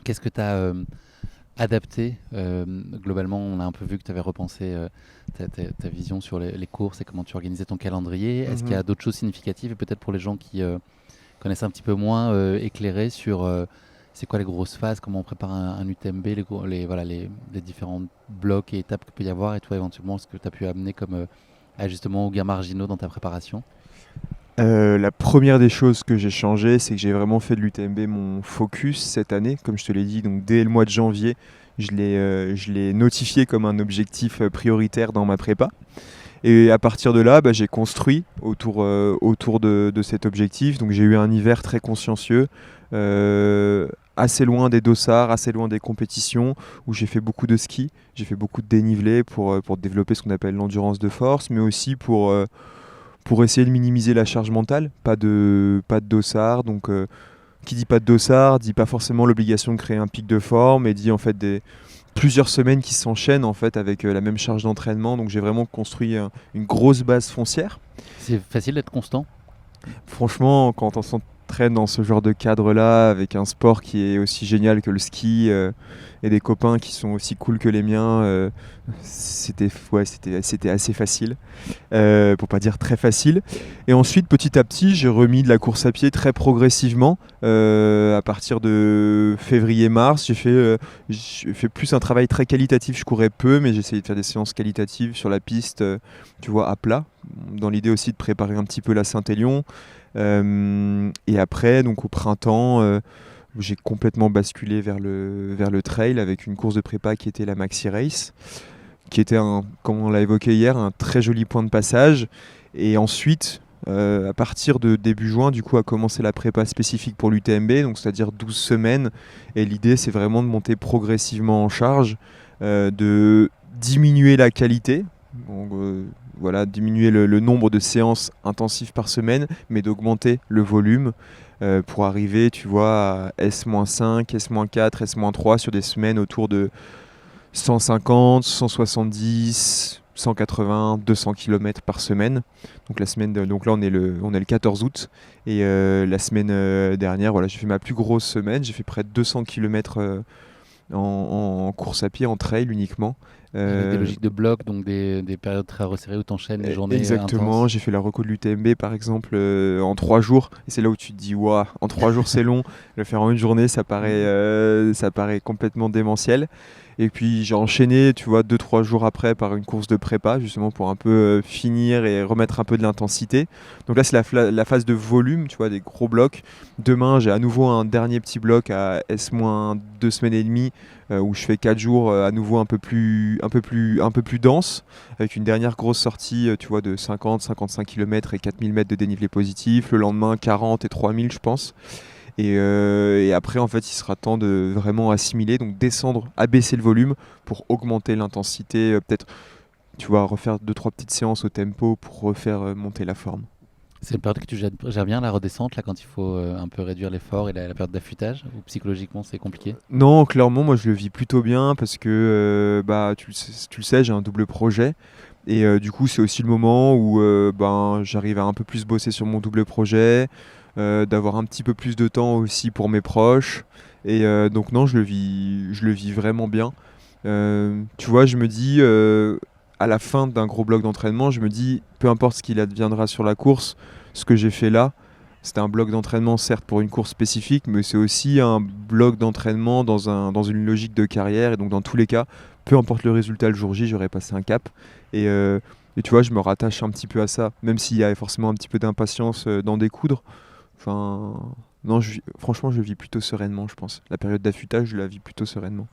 Qu'est-ce que tu as adapté globalement, on a un peu vu que tu avais repensé ta vision sur les courses et comment tu organisais ton calendrier. Est-ce qu'il y Mhm. a d'autres choses significatives et peut-être pour les gens qui connaissent un petit peu moins éclairés sur c'est quoi les grosses phases, comment on prépare un UTMB, voilà, les différents blocs et étapes qu'il peut y avoir et toi éventuellement ce que tu as pu amener comme ajustements ou gains marginaux dans ta préparation. La première des choses que j'ai changé, c'est que j'ai vraiment fait de l'UTMB mon focus cette année. Comme je te l'ai dit, donc dès le mois de janvier, je l'ai notifié comme un objectif prioritaire dans ma prépa. Et à partir de là, bah, j'ai construit autour de cet objectif. Donc j'ai eu un hiver très consciencieux, assez loin des dossards, assez loin des compétitions, où j'ai fait beaucoup de ski, j'ai fait beaucoup de dénivelé pour développer ce qu'on appelle l'endurance de force, mais aussi pour essayer de minimiser la charge mentale. Pas de dossard, donc qui dit pas de dossard dit pas forcément l'obligation de créer un pic de forme, et dit en fait plusieurs semaines qui s'enchaînent en fait avec la même charge d'entraînement. Donc j'ai vraiment construit une grosse base foncière. C'est facile d'être constant. Franchement, quand on s'entraîne dans ce genre de cadre-là, avec un sport qui est aussi génial que le ski, et des copains qui sont aussi cool que les miens, c'était assez facile, pour pas dire très facile. Et ensuite, petit à petit, j'ai remis de la course à pied très progressivement. À partir de février-mars, j'ai fait plus un travail très qualitatif. Je courais peu, mais j'ai essayé de faire des séances qualitatives sur la piste, tu vois, à plat, dans l'idée aussi de préparer un petit peu la Saint-Élion. Et après, donc au printemps, j'ai complètement basculé vers le trail avec une course de prépa qui était la Maxi Race, qui était, comme on l'a évoqué hier, un très joli point de passage. Et ensuite, à partir de début juin, du coup, a commencé la prépa spécifique pour l'UTMB, donc c'est-à-dire 12 semaines. Et l'idée, c'est vraiment de monter progressivement en charge, de diminuer la qualité. Donc, voilà, diminuer le nombre de séances intensives par semaine, mais d'augmenter le volume, pour arriver, tu vois, à S-5, S-4, S-3 sur des semaines autour de 150, 170, 180, 200 km par semaine. Donc là on est le 14 août, et la semaine dernière, voilà, j'ai fait ma plus grosse semaine. J'ai fait près de 200 km en course à pied, en trail uniquement. Avec des Euh, logiques de blocs, donc des périodes très resserrées où tu enchaînes les journées Exactement, intenses. j'ai fait la reco de l'UTMB par exemple, en 3 jours, et c'est là où tu te dis waouh, en 3 jours c'est long. Le faire en une journée, ça paraît complètement démentiel. Et puis j'ai enchaîné, tu vois, 2 3 jours après par une course de prépa, justement pour un peu finir et remettre un peu de l'intensité. Donc là c'est la phase de volume, tu vois, des gros blocs. Demain j'ai à nouveau un dernier petit bloc à S-2 semaines et demie, où je fais 4 jours, à nouveau un peu plus dense, avec une dernière grosse sortie, tu vois, de 50-55 km et 4000 mètres de dénivelé positif. Le lendemain, 40 et 3000, je pense. Et après, en fait, il sera temps de vraiment assimiler, donc descendre, abaisser le volume pour augmenter l'intensité. Peut-être, tu vois, refaire deux trois petites séances au tempo pour refaire monter la forme. C'est une période que tu gères bien, la redescente, là, quand il faut un peu réduire l'effort et la période d'affûtage, ou psychologiquement c'est compliqué. Non, clairement, moi je le vis plutôt bien parce que, bah, tu le sais, j'ai un double projet. Et du coup, c'est aussi le moment où, ben, j'arrive à un peu plus bosser sur mon double projet, d'avoir un petit peu plus de temps aussi pour mes proches. Et donc non, je le vis vraiment bien. Tu vois, je me dis, à la fin d'un gros bloc d'entraînement, je me dis, peu importe ce qu'il adviendra sur la course, ce que j'ai fait là, c'était un bloc d'entraînement certes pour une course spécifique, mais c'est aussi un bloc d'entraînement dans une logique de carrière. Et donc dans tous les cas, peu importe le résultat le jour J, j'aurais passé un cap. Et, euh, et tu vois, je me rattache un petit peu à ça, même s'il y a forcément un petit peu d'impatience d'en découdre. Enfin, non, franchement, je vis plutôt sereinement, je pense. La période d'affûtage, je la vis plutôt sereinement.